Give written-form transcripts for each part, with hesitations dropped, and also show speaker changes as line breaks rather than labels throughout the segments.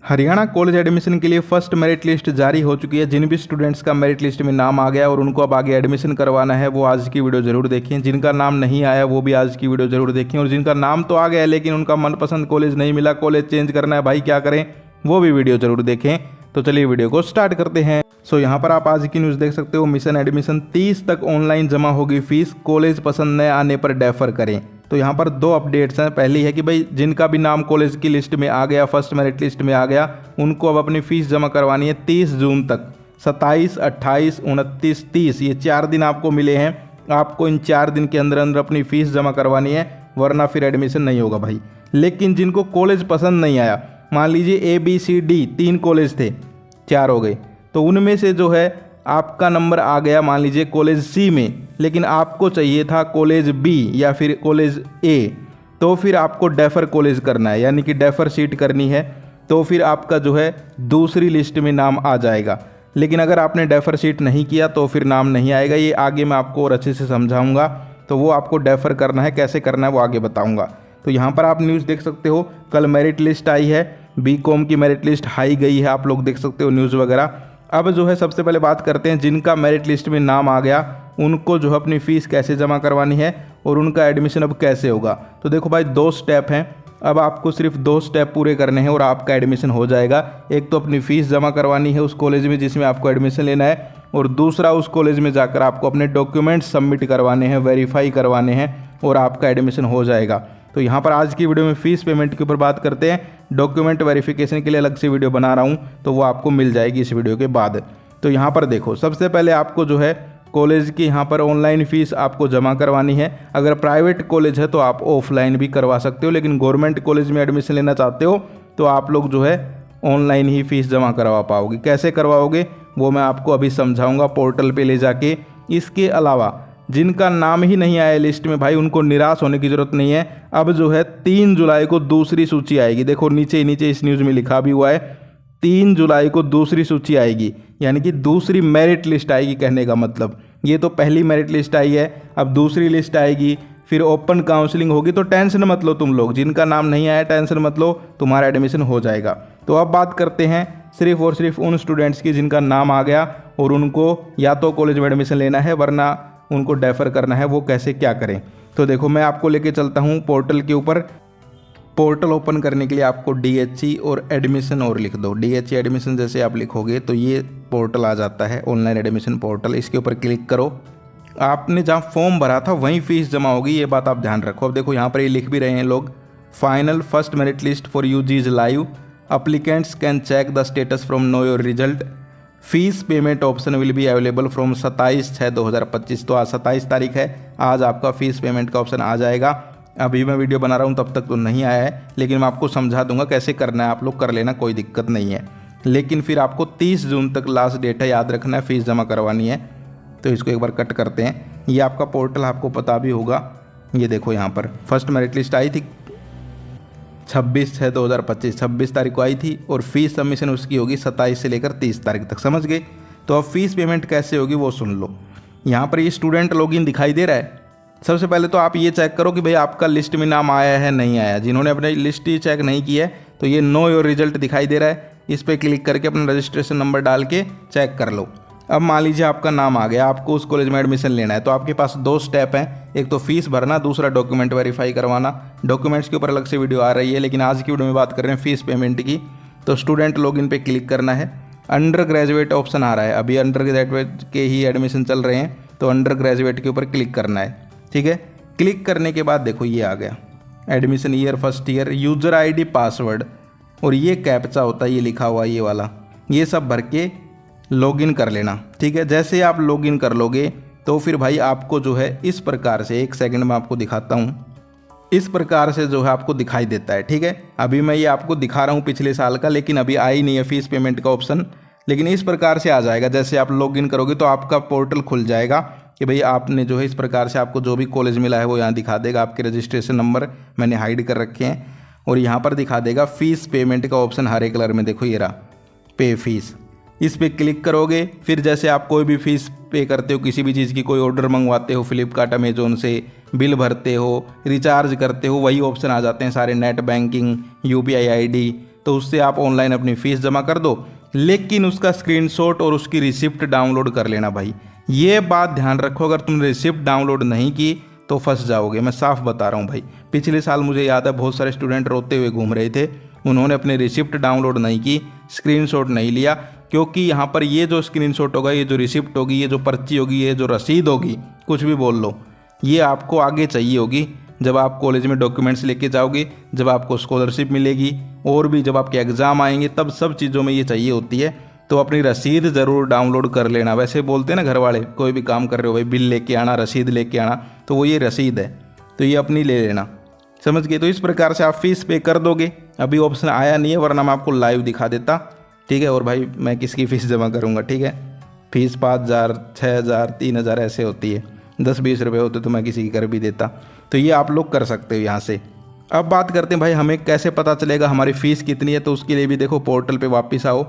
Haryana college admission के लिए first merit list जारी हो चुकी है। जिन भी स्टूडेंट्स का मेरिट लिस्ट में नाम आ गया और उनको अब आगे एडमिशन करवाना है वो आज की वीडियो जरूर देखें। जिनका नाम नहीं आया वो भी आज की वीडियो जरूर देखें, और जिनका नाम तो आ गया है लेकिन उनका मनपसंद कॉलेज नहीं मिला, कॉलेज चेंज करना है भाई, क्या करें, वो भी वीडियो जरूर देखें। तो चलिए वीडियो को स्टार्ट करते हैं। यहाँ पर आप आज की न्यूज़ देख सकते हो। मिशन एडमिशन 30 तक ऑनलाइन जमा होगी फीस, कॉलेज पसंद न आने पर डेफर करें। तो यहाँ पर दो अपडेट्स हैं। पहली है कि भाई जिनका भी नाम कॉलेज की लिस्ट में आ गया, फर्स्ट मेरिट लिस्ट में आ गया, उनको अब अपनी फ़ीस जमा करवानी है 30 जून तक। 27, 28, 29, 30 ये 4 दिन आपको मिले हैं। आपको इन 4 दिन के अंदर अंदर अपनी फ़ीस जमा करवानी है, वरना फिर एडमिशन नहीं होगा भाई। लेकिन जिनको कॉलेज पसंद नहीं आया, मान लीजिए ABCD 3 कॉलेज थे, 4 हो गए, तो उनमें से जो है आपका नंबर आ गया मान लीजिए कॉलेज C में, लेकिन आपको चाहिए था कॉलेज B या फिर कॉलेज A, तो फिर आपको डेफर कॉलेज करना है, यानी कि डेफर सीट करनी है। तो फिर आपका जो है दूसरी लिस्ट में नाम आ जाएगा। लेकिन अगर आपने डेफर सीट नहीं किया तो फिर नाम नहीं आएगा। ये आगे मैं आपको और अच्छे से समझाऊंगा, तो वो आपको डेफर करना है, कैसे करना है वो आगे बताऊँगा। तो यहाँ पर आप न्यूज़ देख सकते हो, कल मेरिट लिस्ट आई है, BCom की मेरिट लिस्ट हाई गई है, आप लोग देख सकते हो न्यूज़ वगैरह। अब जो है सबसे पहले बात करते हैं जिनका मेरिट लिस्ट में नाम आ गया उनको जो है अपनी फ़ीस कैसे जमा करवानी है और उनका एडमिशन अब कैसे होगा। तो देखो भाई 2 स्टेप हैं, अब आपको सिर्फ 2 स्टेप पूरे करने हैं और आपका एडमिशन हो जाएगा। एक तो अपनी फ़ीस जमा करवानी है उस कॉलेज में जिसमें आपको एडमिशन लेना है, और दूसरा उस कॉलेज में जाकर आपको अपने डॉक्यूमेंट्स सबमिट करवाने हैं, वेरीफाई करवाने हैं, और आपका एडमिशन हो जाएगा। तो यहाँ पर आज की वीडियो में फ़ीस पेमेंट के ऊपर बात करते हैं। डॉक्यूमेंट वेरिफिकेशन के लिए अलग से वीडियो बना रहा हूँ, तो वो आपको मिल जाएगी इस वीडियो के बाद। तो यहाँ पर देखो, सबसे पहले आपको जो है कॉलेज की यहाँ पर ऑनलाइन फ़ीस आपको जमा करवानी है। अगर प्राइवेट कॉलेज है तो आप ऑफलाइन भी करवा सकते हो, लेकिन गवर्नमेंट कॉलेज में एडमिशन लेना चाहते हो तो आप लोग जो है ऑनलाइन ही फ़ीस जमा करवा पाओगे। कैसे करवाओगे वो मैं आपको अभी समझाऊँगा, पोर्टल पर ले जाके। इसके अलावा जिनका नाम ही नहीं आया लिस्ट में भाई, उनको निराश होने की ज़रूरत नहीं है। अब जो है 3 जुलाई को दूसरी सूची आएगी। देखो नीचे नीचे इस न्यूज़ में लिखा भी हुआ है, 3 जुलाई को दूसरी सूची आएगी, यानी कि दूसरी मेरिट लिस्ट आएगी। कहने का मतलब, ये तो पहली मेरिट लिस्ट आई है, अब दूसरी लिस्ट आएगी, फिर ओपन काउंसलिंग होगी। तो टेंशन मत लो तुम लोग, जिनका नाम नहीं आया टेंशन मत लो, तुम्हारा एडमिशन हो जाएगा। तो अब बात करते हैं सिर्फ और सिर्फ उन स्टूडेंट्स की जिनका नाम आ गया और उनको या तो कॉलेज में एडमिशन लेना है वरना उनको डेफर करना है, वो कैसे क्या करें। तो देखो मैं आपको लेके चलता हूँ पोर्टल के ऊपर। पोर्टल ओपन करने के लिए आपको DHE और एडमिशन और लिख दो। DHE एडमिशन जैसे आप लिखोगे तो ये पोर्टल आ जाता है, ऑनलाइन एडमिशन पोर्टल। इसके ऊपर क्लिक करो। आपने जहाँ फॉर्म भरा था वहीं फ़ीस जमा होगी, ये बात आप ध्यान रखो। अब देखो यहाँ पर ये लिख भी रहे हैं लोग, final first merit list for UG is live, applicants can check the status from know your result, fees payment option will be available from 27/6/2025। तो आज 27 तारीख है, आज आपका फ़ीस पेमेंट का ऑप्शन आ जाएगा। अभी मैं वीडियो बना रहा हूँ तब तक तो नहीं आया है, लेकिन मैं आपको समझा दूंगा कैसे करना है, आप लोग कर लेना, कोई दिक्कत नहीं है। लेकिन फिर आपको 30 जून तक लास्ट डेट है, याद रखना है, फ़ीस जमा करवानी है। तो इसको एक बार कट करते हैं। ये आपका पोर्टल आपको पता भी होगा, ये देखो यहाँ पर फर्स्ट मेरिट लिस्ट आई थी 26/6/2025, 26 तारीख को आई थी, और फीस सबमिशन उसकी होगी 27 से लेकर 30 तारीख तक, समझ गए। तो अब फीस पेमेंट कैसे होगी वो सुन लो। यहाँ पर ये स्टूडेंट लॉगिन दिखाई दे रहा है। सबसे पहले तो आप ये चेक करो कि भाई आपका लिस्ट में नाम आया है नहीं आया। जिन्होंने अपने लिस्ट ही चेक नहीं की है तो ये नो योर रिजल्ट दिखाई दे रहा है, इस पर क्लिक करके अपना रजिस्ट्रेशन नंबर डाल के चेक कर लो। अब मान लीजिए आपका नाम आ गया, आपको उस कॉलेज में एडमिशन लेना है, तो आपके पास 2 स्टेप हैं, एक तो फीस भरना, दूसरा डॉक्यूमेंट वेरीफाई करवाना। डॉक्यूमेंट्स के ऊपर अलग से वीडियो आ रही है, लेकिन आज की वीडियो में बात कर रहे हैं फीस पेमेंट की। तो स्टूडेंट लॉगिन पे क्लिक करना है, अंडर ग्रेजुएट ऑप्शन आ रहा है, अभी अंडर ग्रेजुएट के ही एडमिशन चल रहे हैं, तो अंडर ग्रेजुएट के ऊपर क्लिक करना है, ठीक है। क्लिक करने के बाद देखो ये आ गया, admission year first year, user ID password, और ये कैप्चा होता है, ये लिखा हुआ ये वाला, ये सब भर के लॉगिन कर लेना, ठीक है। जैसे आप लॉगिन कर लोगे तो फिर भाई आपको जो है इस प्रकार से, एक सेकंड में आपको दिखाता हूँ, इस प्रकार से जो है आपको दिखाई देता है, ठीक है। अभी मैं ये आपको दिखा रहा हूँ पिछले साल का, लेकिन अभी आई नहीं है फीस पेमेंट का ऑप्शन, लेकिन इस प्रकार से आ जाएगा। जैसे आप लॉगिन करोगे तो आपका पोर्टल खुल जाएगा कि भाई आपने जो है इस प्रकार से आपको जो भी कॉलेज मिला है वो यहाँ दिखा देगा। आपके रजिस्ट्रेशन नंबर मैंने हाइड कर रखे हैं, और यहाँ पर दिखा देगा फीस पेमेंट का ऑप्शन हरे कलर में, देखो ये रहा, पे फीस। इस पर क्लिक करोगे, फिर जैसे आप कोई भी फ़ीस पे करते हो, किसी भी चीज़ की, कोई ऑर्डर मंगवाते हो फ्लिपकार्ट अमेजोन से, बिल भरते हो, रिचार्ज करते हो, वही ऑप्शन आ जाते हैं सारे, नेट बैंकिंग, UPI ID। तो उससे आप ऑनलाइन अपनी फ़ीस जमा कर दो, लेकिन उसका स्क्रीनशॉट और उसकी रिसिप्ट डाउनलोड कर लेना भाई। ये बात ध्यान रखो, अगर तुमने रिसिप्ट डाउनलोड नहीं की तो फंस जाओगे, मैं साफ बता रहा हूँ भाई। पिछले साल मुझे याद है बहुत सारे स्टूडेंट रोते हुए घूम रहे थे, उन्होंने अपनी रिसिप्ट डाउनलोड नहीं की, स्क्रीनशॉट नहीं लिया, क्योंकि यहाँ पर ये जो स्क्रीनशॉट होगा, ये जो रिसिप्ट होगी, ये जो पर्ची होगी, ये जो रसीद होगी, कुछ भी बोल लो, ये आपको आगे चाहिए होगी जब आप कॉलेज में डॉक्यूमेंट्स लेके जाओगे, जब आपको स्कॉलरशिप मिलेगी, और भी जब आपके एग्ज़ाम आएंगे, तब सब चीज़ों में ये चाहिए होती है। तो अपनी रसीद ज़रूर डाउनलोड कर लेना। वैसे बोलते हैं ना घर वाले, कोई भी काम कर रहे हो भाई बिल लेके आना, रसीद लेके आना, तो वो ये रसीद है, तो ये अपनी ले लेना, समझ गए। तो इस प्रकार से आप फीस पे कर दोगे। अभी ऑप्शन आया नहीं है, वरना मैं आपको लाइव दिखा देता, ठीक है। और भाई मैं किसकी फ़ीस जमा करूँगा, ठीक है। फीस 5,000, 6,000, 3,000 ऐसे होती है, 10-20 रुपये होते तो मैं किसी की कर भी देता। तो ये आप लोग कर सकते हो यहाँ से। अब बात करते हैं भाई हमें कैसे पता चलेगा हमारी फ़ीस कितनी है। तो उसके लिए भी देखो, पोर्टल पे वापस आओ।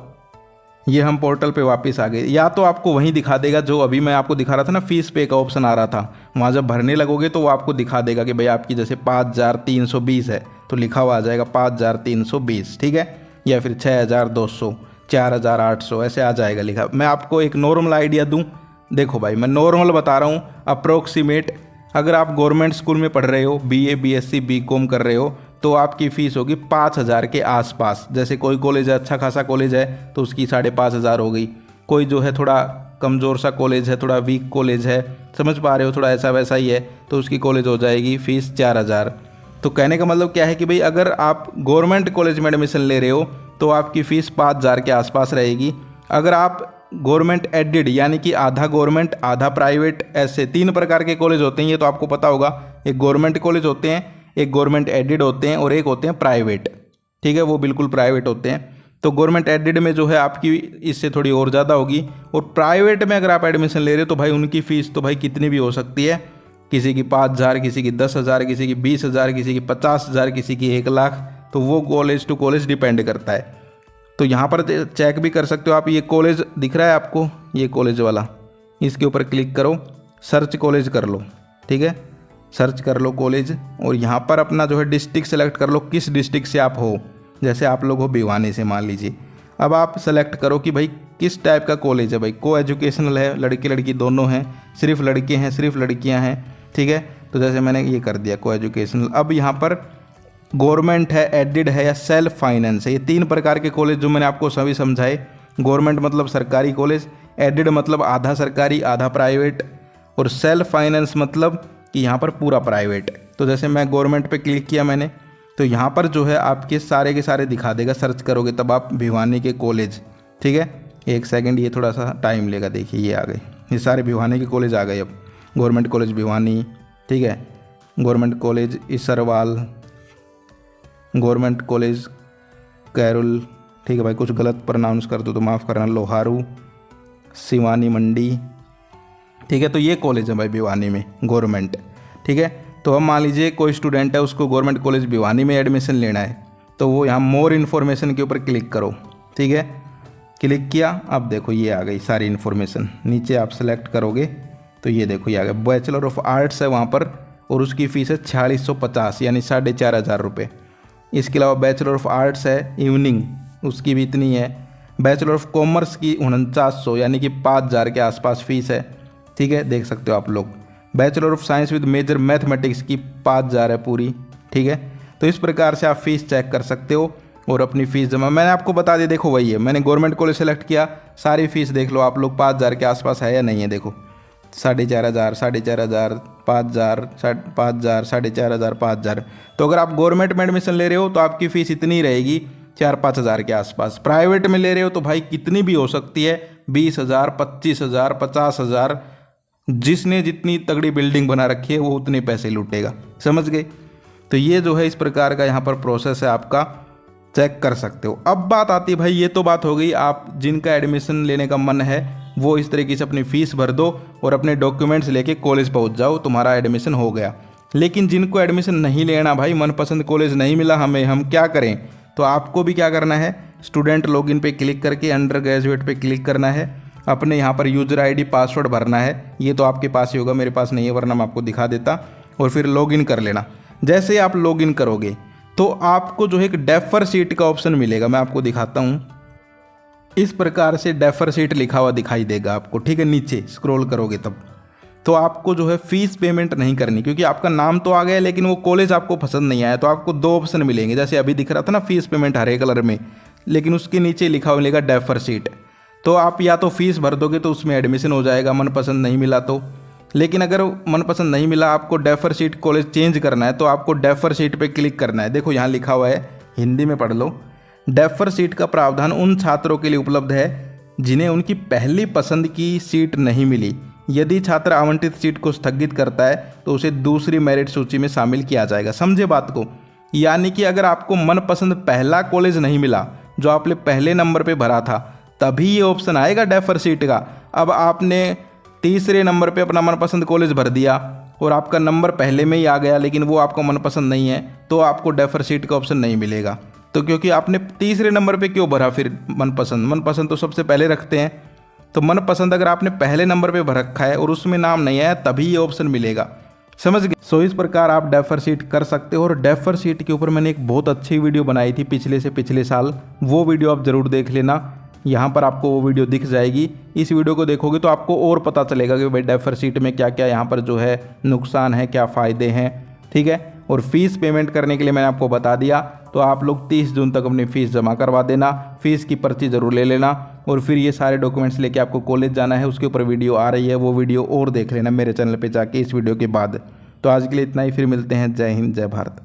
ये हम पोर्टल पे वापस आ गए। या तो आपको वहीं दिखा देगा जो अभी मैं आपको दिखा रहा था ना, फीस पे का ऑप्शन आ रहा था, वहाँ जब भरने लगोगे तो वो आपको दिखा देगा कि भाई आपकी जैसे 5,320 है तो लिखा हुआ आ जाएगा 5,320, ठीक है। या फिर 6,200, 4,800 ऐसे आ जाएगा लिखा। मैं आपको एक नॉर्मल आइडिया दूँ, देखो भाई मैं नॉर्मल बता रहा हूँ, अप्रोक्सीमेट। अगर आप गवर्नमेंट स्कूल में पढ़ रहे हो, BA, BSc, BCom कर रहे हो, तो आपकी फ़ीस होगी 5,000 के आसपास। जैसे कोई कॉलेज है, अच्छा खासा कॉलेज है, तो उसकी 5,500 हो गई। कोई जो है थोड़ा कमज़ोर सा कॉलेज है, थोड़ा वीक कॉलेज है, समझ पा रहे हो, थोड़ा ऐसा वैसा ही है, तो उसकी कॉलेज हो जाएगी फ़ीस 4,000। तो कहने का मतलब क्या है कि भाई अगर आप गवर्नमेंट कॉलेज में एडमिशन ले रहे हो तो आपकी फ़ीस 5,000 के आसपास रहेगी। अगर आप गवर्नमेंट एडेड, यानी कि आधा गवर्नमेंट आधा प्राइवेट, ऐसे 3 प्रकार के कॉलेज होते हैं, ये तो आपको पता होगा। एक गवर्नमेंट कॉलेज होते हैं, एक गवर्नमेंट एडेड होते हैं, और एक होते हैं प्राइवेट, ठीक है, वो बिल्कुल प्राइवेट होते हैं। तो गवर्नमेंट एडेड में जो है आपकी इससे थोड़ी और ज़्यादा होगी, और प्राइवेट में अगर आप एडमिशन ले रहे हो तो भाई उनकी फ़ीस तो भाई कितनी भी हो सकती है, किसी की 5,000, किसी की 10,000, किसी की 20,000, किसी की 50,000, किसी की 1,00,000। तो वो कॉलेज टू कॉलेज डिपेंड करता है। तो यहाँ पर चेक भी कर सकते हो आप। ये कॉलेज दिख रहा है आपको, ये कॉलेज वाला, इसके ऊपर क्लिक करो, सर्च कॉलेज कर लो, ठीक है, सर्च कर लो कॉलेज, और यहाँ पर अपना जो है डिस्ट्रिक्ट सेलेक्ट कर लो, किस डिस्ट्रिक्ट से आप हो। जैसे आप लोग हो भिवानी से मान लीजिए। अब आप सेलेक्ट करो कि भाई किस टाइप का कॉलेज है। भाई को एजुकेशनल है, लड़के लड़की दोनों हैं, सिर्फ लड़के हैं, सिर्फ लड़कियाँ हैं, ठीक है। तो जैसे मैंने ये कर दिया को एजुकेशनल। अब यहाँ पर गवर्नमेंट है, एडेड है, या सेल्फ फाइनेंस है। ये 3 प्रकार के कॉलेज जो मैंने आपको सभी समझाए। गवर्नमेंट मतलब सरकारी कॉलेज, एडेड मतलब आधा सरकारी आधा प्राइवेट, और सेल्फ फाइनेंस मतलब कि यहाँ पर पूरा प्राइवेट। तो जैसे मैं गवर्नमेंट पे क्लिक किया मैंने, तो यहाँ पर जो है आपके सारे के सारे दिखा देगा, सर्च करोगे तब आप भिवानी के कॉलेज, ठीक है। 1 सेकंड, ये थोड़ा सा टाइम लेगा। देखिए ये आ गए, ये सारे भिवानी के कॉलेज आ गए। अब गवर्नमेंट कॉलेज भिवानी, ठीक है, government college Isarwal, government college Kairol, ठीक है भाई, कुछ गलत प्रोनाउंस कर दो तो माफ़ करना, लोहारू, सिवानी मंडी, ठीक है। तो ये कॉलेज है भाई भिवानी में गवर्नमेंट, ठीक है। तो अब मान लीजिए कोई स्टूडेंट है, उसको गवर्नमेंट कॉलेज भिवानी में एडमिशन लेना है, तो वो यहाँ मोर इन्फॉर्मेशन के ऊपर क्लिक करो, ठीक है। क्लिक किया, अब देखो ये आ गई सारी इन्फॉर्मेशन। नीचे आप सेलेक्ट करोगे तो ये देखो ये आ गया, बैचलर ऑफ आर्ट्स है वहाँ पर, और उसकी फ़ीस है 4650, यानी 4,500 रुपये। इसके अलावा बैचलर ऑफ आर्ट्स है इवनिंग, उसकी भी इतनी है। बैचलर ऑफ कॉमर्स की 4900, यानी कि 5,000 के आसपास फ़ीस है, ठीक है, देख सकते हो आप लोग। Bachelor of science with major mathematics की 5,000 है पूरी, ठीक है। तो इस प्रकार से आप फ़ीस चेक कर सकते हो और अपनी फ़ीस जमा। मैंने आपको बता दिया, देखो वही है, मैंने गवर्नमेंट कॉलेज सेलेक्ट किया, सारी फ़ीस देख लो आप लोग, 5,000 के आसपास है या नहीं है। देखो 4,500, 4,500, 5,000, 5,000, 4,500, 5,000। तो अगर आप गवर्नमेंट में एडमिशन ले रहे हो तो आपकी फ़ीस इतनी रहेगी, 4-5 हज़ार के आसपास। प्राइवेट में ले रहे हो तो भाई कितनी भी हो सकती है, 20,000, 25,000, 50,000। जिसने जितनी तगड़ी बिल्डिंग बना रखी है वो उतने पैसे लूटेगा, समझ गए। तो ये जो है इस प्रकार का यहाँ पर प्रोसेस है आपका, चेक कर सकते हो। अब बात आती है भाई, ये तो बात हो गई, आप जिनका एडमिशन लेने का मन है वो इस तरीके से अपनी फ़ीस भर दो और अपने डॉक्यूमेंट्स लेके कॉलेज पहुंच जाओ, तुम्हारा एडमिशन हो गया। लेकिन जिनको एडमिशन नहीं लेना भाई, मनपसंद कॉलेज नहीं मिला हमें, हम क्या करें? तो आपको भी क्या करना है, स्टूडेंट लॉगिन पे क्लिक करके अंडर ग्रेजुएट पे क्लिक करना है, अपने यहाँ पर यूज़र आईडी पासवर्ड भरना है। ये तो आपके पास ही होगा, मेरे पास नहीं है, वरना मैं आपको दिखा देता। और फिर लॉगिन कर लेना। जैसे ही आप लॉगिन करोगे तो आपको जो है एक डेफर सीट का ऑप्शन मिलेगा। मैं आपको दिखाता हूँ, इस प्रकार से डेफर सीट लिखा हुआ दिखाई देगा आपको, ठीक है। नीचे स्क्रॉल करोगे तब तो आपको जो है फीस पेमेंट नहीं करनी, क्योंकि आपका नाम तो आ गया लेकिन वो कॉलेज आपको पसंद नहीं आया। तो आपको दो ऑप्शन मिलेंगे, जैसे अभी दिख रहा था ना फीस पेमेंट हरे कलर में, लेकिन उसके नीचे लिखा हुआ मिलेगा डेफर सीट। तो आप या तो फीस भर दोगे तो उसमें एडमिशन हो जाएगा, मनपसंद नहीं मिला तो। लेकिन अगर मनपसंद नहीं मिला, आपको डेफर सीट कॉलेज चेंज करना है, तो आपको डेफर सीट पे क्लिक करना है। देखो यहाँ लिखा हुआ है, हिंदी में पढ़ लो। डेफर सीट का प्रावधान उन छात्रों के लिए उपलब्ध है जिन्हें उनकी पहली पसंद की सीट नहीं मिली। यदि छात्र आवंटित सीट को स्थगित करता है तो उसे दूसरी मेरिट सूची में शामिल किया जाएगा। समझे बात को? यानी कि अगर आपको मनपसंद पहला कॉलेज नहीं मिला जो आपने पहले नंबर पे भरा था, तभी ये ऑप्शन आएगा डेफर सीट का। अब आपने तीसरे नंबर पे अपना मनपसंद कॉलेज भर दिया और आपका नंबर पहले में ही आ गया, लेकिन वो आपको मनपसंद नहीं है, तो आपको डेफर सीट का ऑप्शन नहीं मिलेगा। तो क्योंकि आपने तीसरे नंबर पे क्यों भरा फिर मनपसंद तो सबसे पहले रखते हैं। तो मनपसंद अगर आपने पहले नंबर पे भर रखा है और उसमें नाम नहीं आया, तभी ये ऑप्शन मिलेगा। समझ गए? सो इस प्रकार आप डेफर सीट कर सकते हो। और डेफर सीट के ऊपर मैंने एक बहुत अच्छी वीडियो बनाई थी पिछले से पिछले साल, वो वीडियो आप ज़रूर देख लेना। यहाँ पर आपको वो वीडियो दिख जाएगी। इस वीडियो को देखोगे तो आपको और पता चलेगा कि भाई डेफर सीट में क्या क्या यहाँ पर जो है नुकसान है, क्या फ़ायदे हैं, ठीक है। और फीस पेमेंट करने के लिए मैंने आपको बता दिया, तो आप लोग 30 जून तक अपनी फ़ीस जमा करवा देना। फ़ीस की पर्ची ज़रूर ले लेना और फिर ये सारे डॉक्यूमेंट्स लेके आपको कॉलेज जाना है। उसके ऊपर वीडियो आ रही है, वो वीडियो और देख लेना मेरे चैनल पे जाके इस वीडियो के बाद। तो आज के लिए इतना ही, फिर मिलते हैं। जय हिंद, जय भारत।